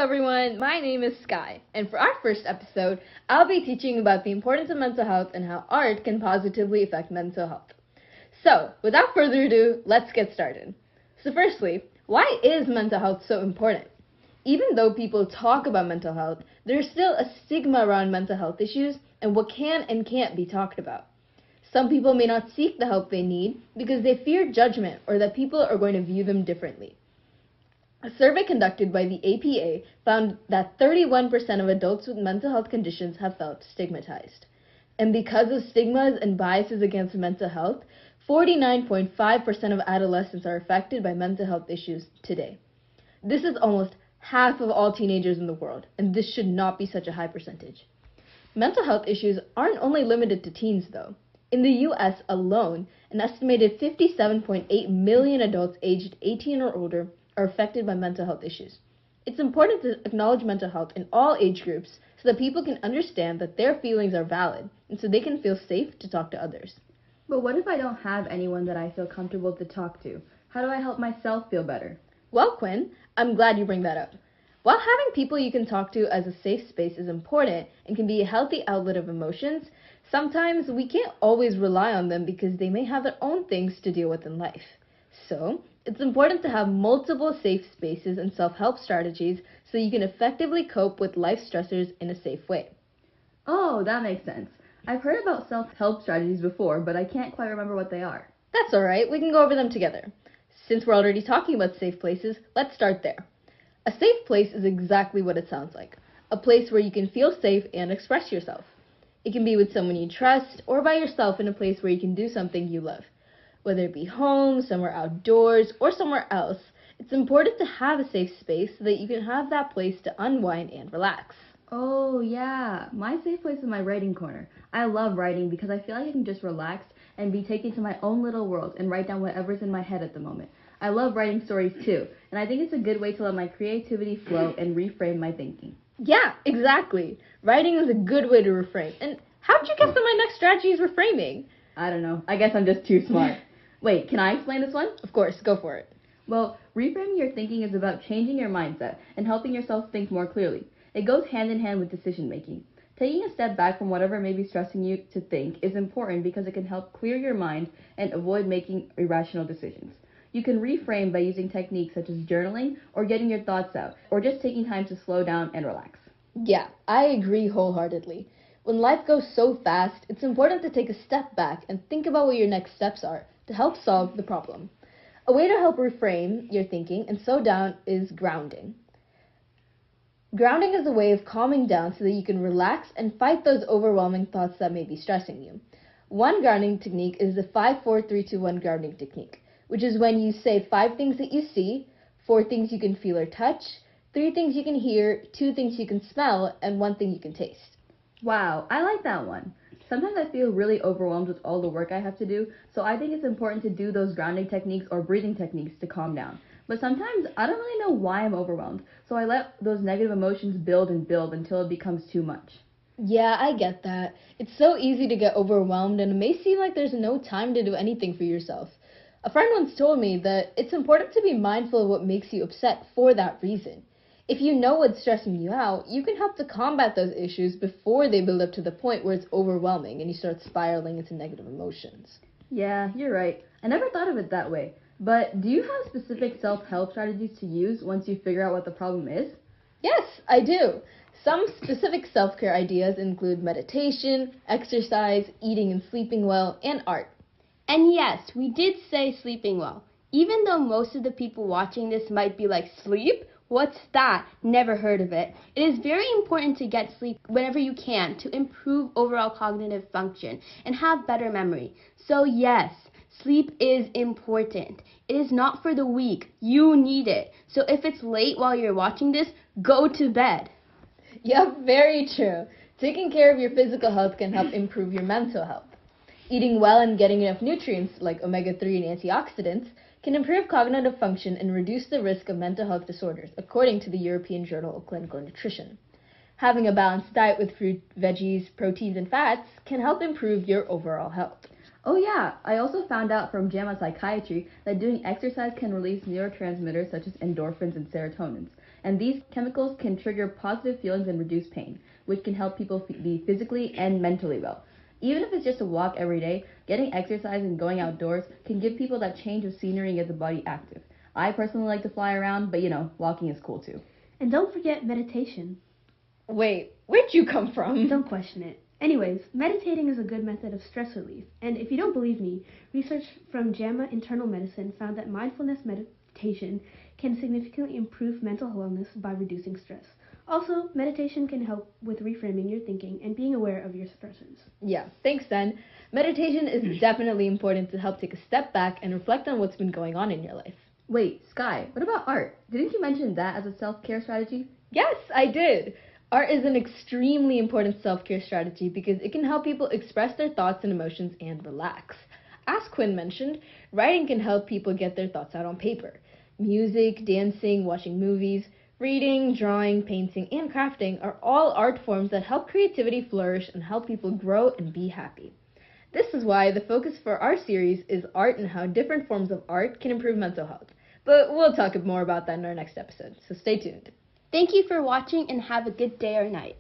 everyone, my name is Sky, and for our first episode, I'll be teaching about the importance of mental health and how art can positively affect mental health. So, without further ado, let's get started. So firstly, why is mental health so important? Even though people talk about mental health, there's still a stigma around mental health issues and what can and can't be talked about. Some people may not seek the help they need because they fear judgment or that people are going to view them differently. A survey conducted by the APA found that 31% of adults with mental health conditions have felt stigmatized. And because of stigmas and biases against mental health, 49.5% of adolescents are affected by mental health issues today. This is almost half of all teenagers in the world, and this should not be such a high percentage. Mental health issues aren't only limited to teens, though. In the U.S. alone, an estimated 57.8 million adults aged 18 or older are affected by mental health issues. It's important to acknowledge mental health in all age groups so that people can understand that their feelings are valid and so they can feel safe to talk to others. But what if I don't have anyone that I feel comfortable to talk to? How do I help myself feel better? Well, Quinn, I'm glad you bring that up. While having people you can talk to as a safe space is important and can be a healthy outlet of emotions, sometimes we can't always rely on them because they may have their own things to deal with in life. So, it's important to have multiple safe spaces and self-help strategies so you can effectively cope with life stressors in a safe way. Oh, that makes sense. I've heard about self-help strategies before, but I can't quite remember what they are. That's alright, we can go over them together. Since we're already talking about safe places, let's start there. A safe place is exactly what it sounds like. A place where you can feel safe and express yourself. It can be with someone you trust or by yourself in a place where you can do something you love. Whether it be home, somewhere outdoors, or somewhere else, it's important to have a safe space so that you can have that place to unwind and relax. Oh, yeah. My safe place is my writing corner. I love writing because I feel like I can just relax and be taken to my own little world and write down whatever's in my head at the moment. I love writing stories too, and I think it's a good way to let my creativity flow and reframe my thinking. Yeah, exactly. Writing is a good way to reframe. And how'd you guess that my next strategy is reframing? I don't know. I guess I'm just too smart. Wait, can I explain this one? Of course, go for it. Well, reframing your thinking is about changing your mindset and helping yourself think more clearly. It goes hand in hand with decision making. Taking a step back from whatever may be stressing you to think is important because it can help clear your mind and avoid making irrational decisions. You can reframe by using techniques such as journaling or getting your thoughts out, or just taking time to slow down and relax. Yeah, I agree wholeheartedly. When life goes so fast, it's important to take a step back and think about what your next steps are to help solve the problem. A way to help reframe your thinking and slow down is grounding. Grounding is a way of calming down so that you can relax and fight those overwhelming thoughts that may be stressing you. One grounding technique is the 5-4-3-2-1 grounding technique, which is when you say 5 things that you see, 4 things you can feel or touch, 3 things you can hear, 2 things you can smell, and 1 thing you can taste. Wow, I like that one. Sometimes I feel really overwhelmed with all the work I have to do, so I think it's important to do those grounding techniques or breathing techniques to calm down. But sometimes I don't really know why I'm overwhelmed, so I let those negative emotions build and build until it becomes too much. Yeah, I get that. It's so easy to get overwhelmed and it may seem like there's no time to do anything for yourself. A friend once told me that it's important to be mindful of what makes you upset for that reason. If you know what's stressing you out, you can help to combat those issues before they build up to the point where it's overwhelming and you start spiraling into negative emotions. Yeah, you're right. I never thought of it that way. But do you have specific self-help strategies to use once you figure out what the problem is? Yes, I do. Some specific self-care ideas include meditation, exercise, eating and sleeping well, and art. And yes, we did say sleeping well. Even though most of the people watching this might be like, sleep? What's that? Never heard of it. It is very important to get sleep whenever you can to improve overall cognitive function and have better memory. So yes, sleep is important. It is not for the weak. You need it. So if it's late while you're watching this, go to bed. Yep, very true. Taking care of your physical health can help improve your mental health. Eating well and getting enough nutrients like omega-3 and antioxidants can improve cognitive function and reduce the risk of mental health disorders, according to the European Journal of Clinical Nutrition. Having a balanced diet with fruit, veggies, proteins, and fats can help improve your overall health. Oh yeah, I also found out from JAMA Psychiatry that doing exercise can release neurotransmitters such as endorphins and serotonins. and these chemicals can trigger positive feelings and reduce pain, which can help people be physically and mentally well. Even if it's just a walk every day, getting exercise and going outdoors can give people that change of scenery and get the body active. I personally like to fly around, but walking is cool too. And don't forget meditation. Wait, where'd you come from? Don't question it. Anyways, meditating is a good method of stress relief. And if you don't believe me, research from JAMA Internal Medicine found that mindfulness meditation can significantly improve mental wellness by reducing stress. Also, meditation can help with reframing your thinking and being aware of your stressors. Yeah, thanks, Sen. Meditation is definitely important to help take a step back and reflect on what's been going on in your life. Wait, Sky, what about art? Didn't you mention that as a self-care strategy? Yes, I did. Art is an extremely important self-care strategy because it can help people express their thoughts and emotions and relax. As Quinn mentioned, writing can help people get their thoughts out on paper. Music, dancing, watching movies, reading, drawing, painting, and crafting are all art forms that help creativity flourish and help people grow and be happy. This is why the focus for our series is art and how different forms of art can improve mental health. But we'll talk more about that in our next episode, so stay tuned. Thank you for watching and have a good day or night.